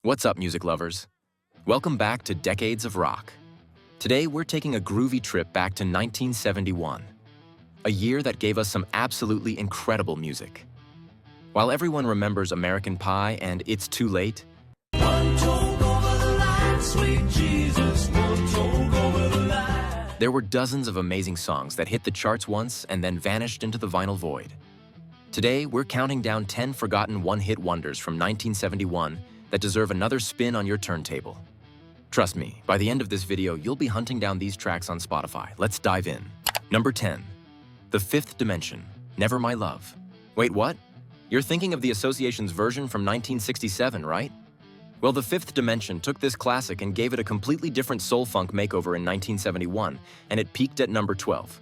What's up, music lovers? Welcome back to Decades of Rock. Today, we're taking a groovy trip back to 1971, a year that gave us some absolutely incredible music. While everyone remembers American Pie and It's Too Late, One toke over the line, sweet Jesus, one toke over the line. there were dozens of amazing songs that hit the charts once and then vanished into the vinyl void. Today, we're counting down 10 forgotten one-hit wonders from 1971 that deserve another spin on your turntable. Trust me, by the end of this video, you'll be hunting down these tracks on Spotify. Let's dive in. Number 10. The Fifth Dimension, Never My Love. Wait, what? You're thinking of the Association's version from 1967, right? Well, The Fifth Dimension took this classic and gave it a completely different soul-funk makeover in 1971, and it peaked at number 12.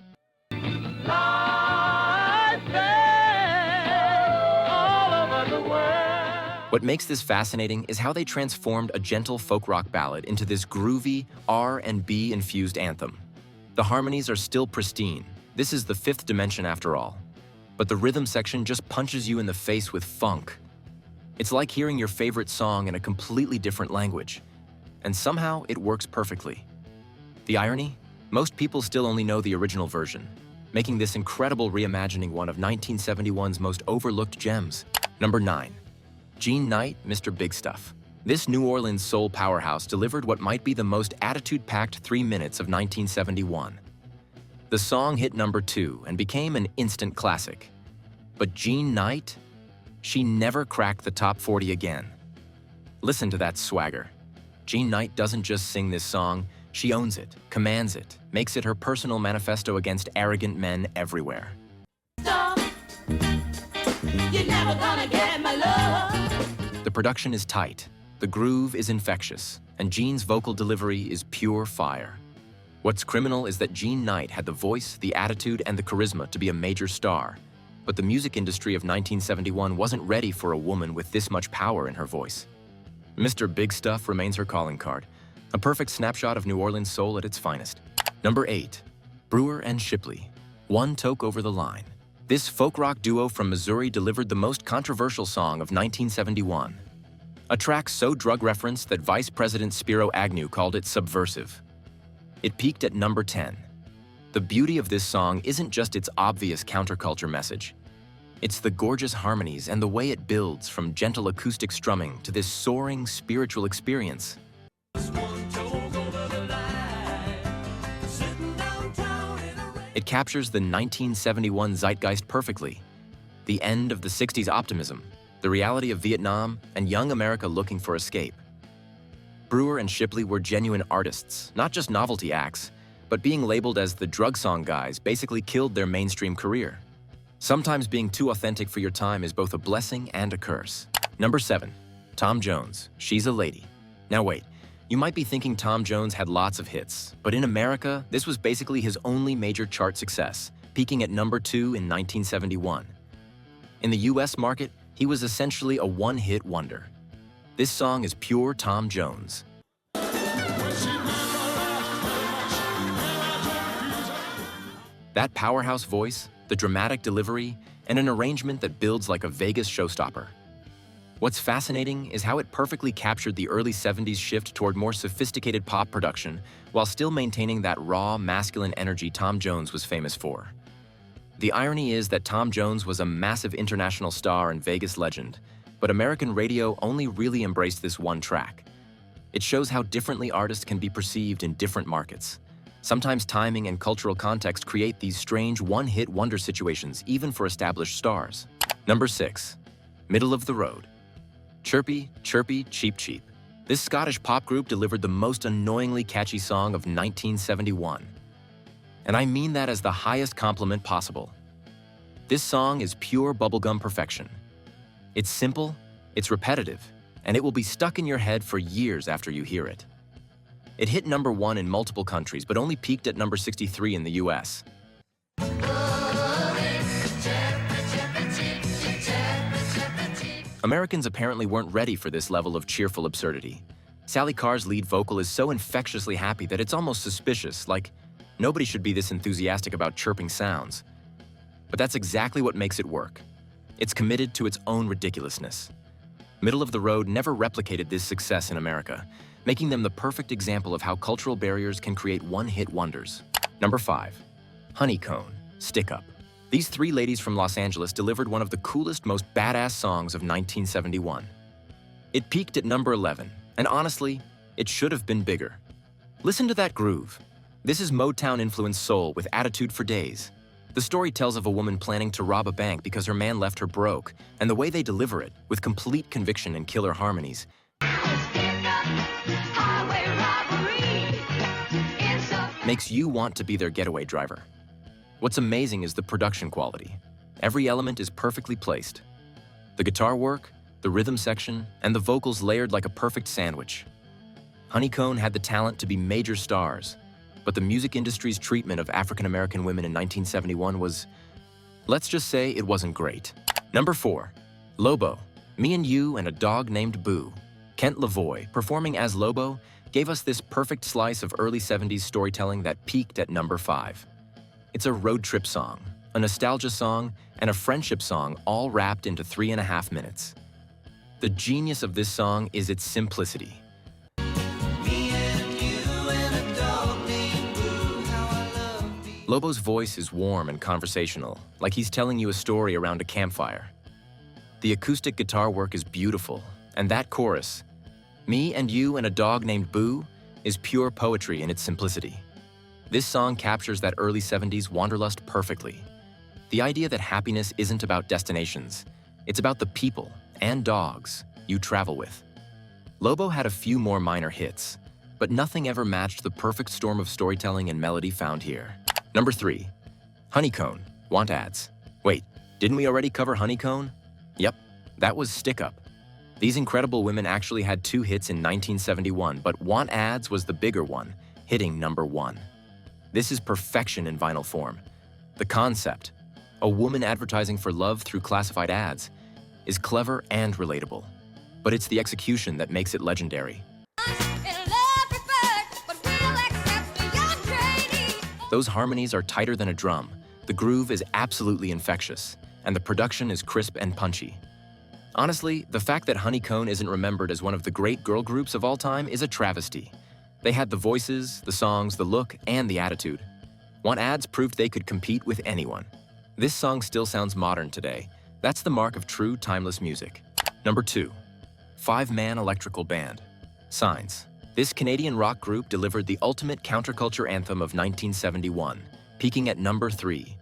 What makes this fascinating is how they transformed a gentle folk rock ballad into this groovy R&B infused anthem. The harmonies are still pristine. This is the Fifth Dimension after all. But the rhythm section just punches you in the face with funk. It's like hearing your favorite song in a completely different language. And somehow it works perfectly. The irony? Most people still only know the original version, making this incredible reimagining one of 1971's most overlooked gems. Number 9. Gene Knight, Mr. Big Stuff. This New Orleans soul powerhouse delivered what might be the most attitude-packed 3 minutes of 1971. The song hit number 2 and became an instant classic. But Gene Knight? She never cracked the top 40 again. Listen to that swagger. Gene Knight doesn't just sing this song, she owns it, commands it, makes it her personal manifesto against arrogant men everywhere. Stop. You're never gonna get my love. The production is tight, the groove is infectious, and Gene's vocal delivery is pure fire. What's criminal is that Gene Knight had the voice, the attitude, and the charisma to be a major star, but the music industry of 1971 wasn't ready for a woman with this much power in her voice. Mr. Big Stuff remains her calling card, a perfect snapshot of New Orleans soul at its finest. Number 8. Brewer and Shipley, One Toke Over the Line. This folk rock duo from Missouri delivered the most controversial song of 1971. A track so drug-referenced that Vice President Spiro Agnew called it subversive. It peaked at number 10. The beauty of this song isn't just its obvious counterculture message. It's the gorgeous harmonies and the way it builds from gentle acoustic strumming to this soaring spiritual experience. One toke over the line. Sitting downtown in a rain. It captures the 1971 zeitgeist perfectly. The end of the 60s optimism, the reality of Vietnam, and young America looking for escape. Brewer and Shipley were genuine artists, not just novelty acts, but being labeled as the drug song guys basically killed their mainstream career. Sometimes being too authentic for your time is both a blessing and a curse. Number 7. Tom Jones, She's a Lady. Now wait, you might be thinking Tom Jones had lots of hits, but in America, this was basically his only major chart success, peaking at number 2 in 1971. In the US market, he was essentially a one-hit wonder. This song is pure Tom Jones. That powerhouse voice, the dramatic delivery, and an arrangement that builds like a Vegas showstopper. What's fascinating is how it perfectly captured the early 70s shift toward more sophisticated pop production while still maintaining that raw, masculine energy Tom Jones was famous for. The irony is that Tom Jones was a massive international star and Vegas legend, but American radio only really embraced this one track. It shows how differently artists can be perceived in different markets. Sometimes timing and cultural context create these strange one-hit wonder situations even for established stars. Number 6. Middle of the Road. Chirpy, Chirpy, Cheep Cheep. This Scottish pop group delivered the most annoyingly catchy song of 1971. And I mean that as the highest compliment possible. This song is pure bubblegum perfection. It's simple, it's repetitive, and it will be stuck in your head for years after you hear it. It hit number 1 in multiple countries, but only peaked at number 63 in the US. Americans apparently weren't ready for this level of cheerful absurdity. Sally Carr's lead vocal is so infectiously happy that it's almost suspicious, like nobody should be this enthusiastic about chirping sounds. But that's exactly what makes it work. It's committed to its own ridiculousness. Middle of the Road never replicated this success in America, making them the perfect example of how cultural barriers can create one-hit wonders. Number 5. Honeycone, Stick Up. These three ladies from Los Angeles delivered one of the coolest, most badass songs of 1971. It peaked at number 11, and honestly, it should have been bigger. Listen to that groove. This is Motown-influenced soul with attitude for days. The story tells of a woman planning to rob a bank because her man left her broke, and the way they deliver it, with complete conviction and killer harmonies, makes you want to be their getaway driver. What's amazing is the production quality. Every element is perfectly placed. The guitar work, the rhythm section, and the vocals layered like a perfect sandwich. Honeycone had the talent to be major stars, but the music industry's treatment of African-American women in 1971 was, let's just say, it wasn't great. Number 4. Lobo, Me and You and a Dog Named Boo. Kent Lavoie, performing as Lobo, gave us this perfect slice of early 70s storytelling that peaked at number 5. It's a road trip song, a nostalgia song, and a friendship song all wrapped into 3.5 minutes. The genius of this song is its simplicity. Lobo's voice is warm and conversational, like he's telling you a story around a campfire. The acoustic guitar work is beautiful, and that chorus, Me and You and a Dog Named Boo, is pure poetry in its simplicity. This song captures that early 70s wanderlust perfectly. The idea that happiness isn't about destinations, it's about the people and dogs you travel with. Lobo had a few more minor hits, but nothing ever matched the perfect storm of storytelling and melody found here. Number 3. Honeycone, Want Ads. Wait, didn't we already cover Honeycone? Yep, that was Stick Up. These incredible women actually had 2 hits in 1971, but Want Ads was the bigger one, hitting number 1. This is perfection in vinyl form. The concept, a woman advertising for love through classified ads, is clever and relatable, but it's the execution that makes it legendary. Those harmonies are tighter than a drum, the groove is absolutely infectious, and the production is crisp and punchy. Honestly, the fact that Honeycone isn't remembered as one of the great girl groups of all time is a travesty. They had the voices, the songs, the look, and the attitude. Want Ads proved they could compete with anyone. This song still sounds modern today. That's the mark of true timeless music. Number 2. 5-Man Electrical Band. Signs. This Canadian rock group delivered the ultimate counterculture anthem of 1971, peaking at number 3.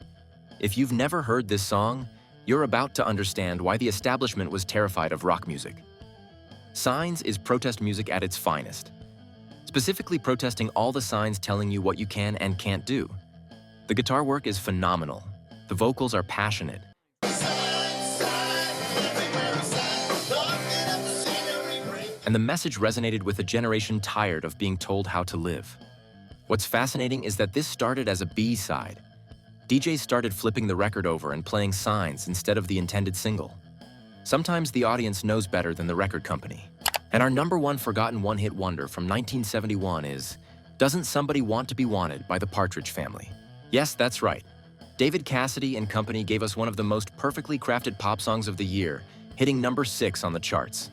If you've never heard this song, you're about to understand why the establishment was terrified of rock music. Signs is protest music at its finest, specifically protesting all the signs telling you what you can and can't do. The guitar work is phenomenal. The vocals are passionate. And the message resonated with a generation tired of being told how to live. What's fascinating is that this started as a B-side. DJs started flipping the record over and playing Signs instead of the intended single. Sometimes the audience knows better than the record company. And our number 1 forgotten one-hit wonder from 1971 is Doesn't Somebody Want to Be Wanted by the Partridge Family. Yes, that's right. David Cassidy and company gave us one of the most perfectly crafted pop songs of the year, hitting number 6 on the charts.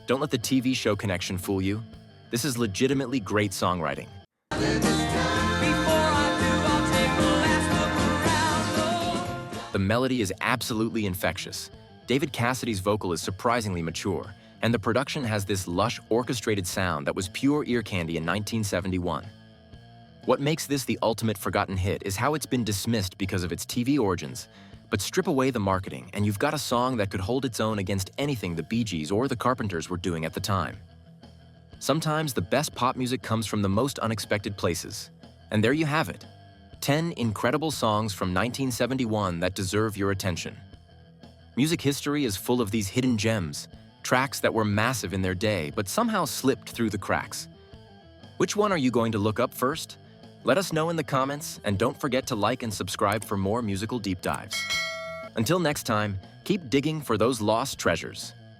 Don't let the TV show connection fool you. This is legitimately great songwriting. The melody is absolutely infectious. David Cassidy's vocal is surprisingly mature, and the production has this lush, orchestrated sound that was pure ear candy in 1971. What makes this the ultimate forgotten hit is how it's been dismissed because of its TV origins. But strip away the marketing, and you've got a song that could hold its own against anything the Bee Gees or the Carpenters were doing at the time. Sometimes the best pop music comes from the most unexpected places. And there you have it. 10 incredible songs from 1971 that deserve your attention. Music history is full of these hidden gems, tracks that were massive in their day but somehow slipped through the cracks. Which one are you going to look up first? Let us know in the comments, and don't forget to like and subscribe for more musical deep dives. Until next time, keep digging for those lost treasures.